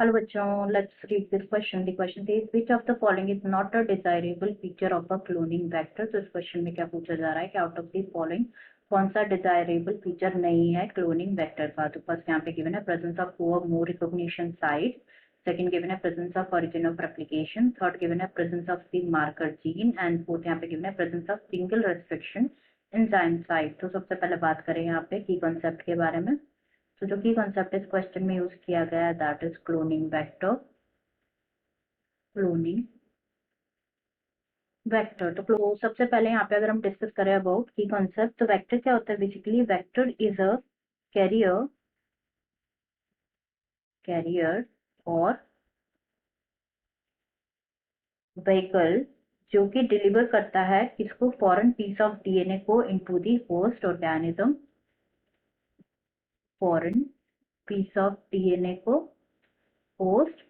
Hello बच्चों, let's read this question. The question is which of the following is not a desirable feature of a cloning vector? तो इस question में क्या पूछा जा रहा है कि आउट ऑफ द फॉलोइंग कौन सा डिजायरेबल फीचर नहीं है क्लोनिंग वेक्टर का? तो फर्स्ट यहाँ पे गिवन है presence of 2 or more recognition sites, second given है presence of origin of replication, third given है presence of the marker gene and fourth यहाँ पे गिवन है presence of single restriction enzyme site. तो सबसे पहले बात करें यहाँ पे की कॉन्सेप्ट के बारे में। तो जो की कॉन्सेप्ट इस क्वेश्चन में यूज किया गया है that is cloning vector. Cloning vector तो सबसे पहले यहाँ पे अगर हम डिस्कस करें अबाउट की कॉन्सेप्ट, तो वेक्टर क्या होता है? Basically vector is a carrier carrier और व्हीकल जो कि डिलीवर करता है किसको? फॉरेन पीस ऑफ डीएनए को into the host organism. Foreign piece of DNA को होस्ट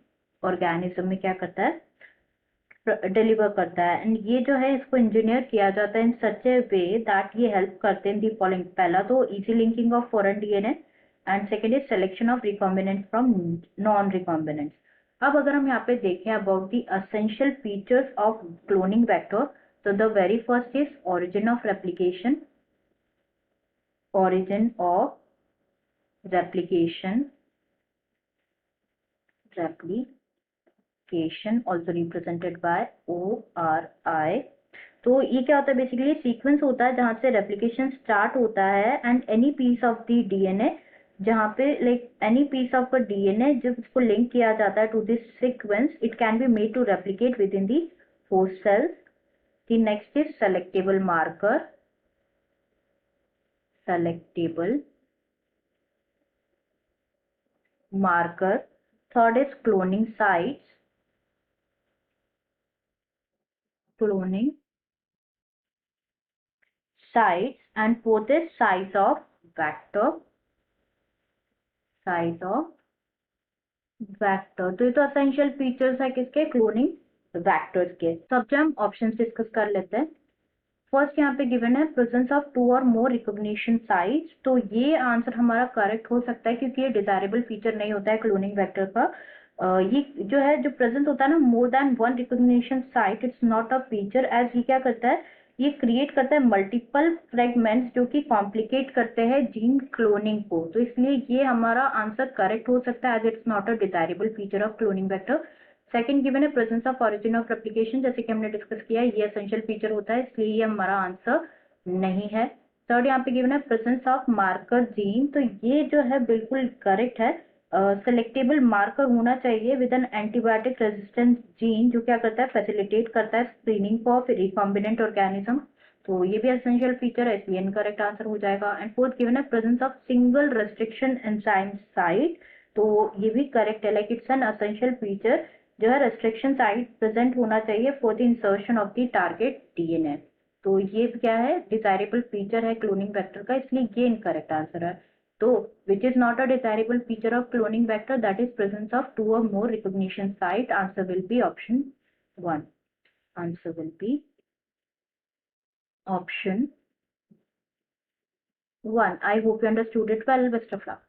ऑर्गेनिज्म में क्या करता है? डिलीवर करता है। एंड ये जो है इसको इंजीनियर किया जाता है इन सच ए वे दैट ये हेल्प करते हैं दी फॉलोइंग। पहला तो easy linking of foreign DNA and second is selection of recombinant from non recombinant. अब अगर हम यहाँ पे देखें about the essential features of cloning vector, तो the very first is origin of replication। origin of replication also represented by ORI। तो ये क्या होता है? बेसिकली सीक्वेंस होता है जहां से रेप्लिकेशन स्टार्ट होता है and any piece of the DNA जहां पे like any piece of a DNA जब इसको लिंक किया जाता है to this sequence it can be made to replicate within the host cells. The next is selectable marker. Selectable marker. Third is cloning sites. Cloning sites and fourth is size of vector। size of vector। तो ये तो essential features है किसके? Cloning vectors के। सबसे हम options discuss कर लेते हैं। फर्स्ट यहाँ पे गिवन है presence of 2 or more recognition sites. तो ये आंसर हमारा करेक्ट हो सकता है क्योंकि ये डिजायरेबल फीचर नहीं होता है क्लोनिंग वेक्टर का। ये जो है जो प्रेजेंस होता है ना more than one recognition site, it's not a feature as ये क्या करता है? ये क्रिएट करता है मल्टीपल फ्रेगमेंट्स जो कि कॉम्प्लिकेट करते हैं जीन क्लोनिंग को। तो इसलिए ये हमारा आंसर करेक्ट हो सकता है as it's not a desirable feature of cloning vector. Second given है presence of origin of replication, जैसे कि हमने डिस्कस किया है ये एसेंशियल फीचर होता है इसलिए ये हमारा आंसर नहीं है। थर्ड यहाँ पे गिवन है प्रेजेंस ऑफ मार्कर जीन, तो ये जो है बिल्कुल करेक्ट है। सेलेक्टेबल मार्कर होना चाहिए with an antibiotic resistance gene जो क्या करता है? फैसिलिटेट करता है स्क्रीनिंग ऑफ रिकॉम्बिनेंट ऑर्गेनिज्म। तो ये भी एसेंशियल फीचर है इसलिए इनकरेक्ट आंसर हो जाएगा। एंड फोर्थ गिवन है presence of single restriction enzyme site, तो ये भी करेक्ट है like it's an essential feature जो है रेस्ट्रिक्शन साइट प्रेजेंट होना चाहिए for the insertion of the target DNA. तो ये क्या है? डिजायरेबल फीचर है क्लोनिंग वेक्टर का इसलिए ये इनकरेक्ट आंसर है। तो which is not a desirable feature of cloning vector that is presence of 2 or more recognition site. Answer will be option 1। Answer will be option 1। I hope you understood it well. Best of luck.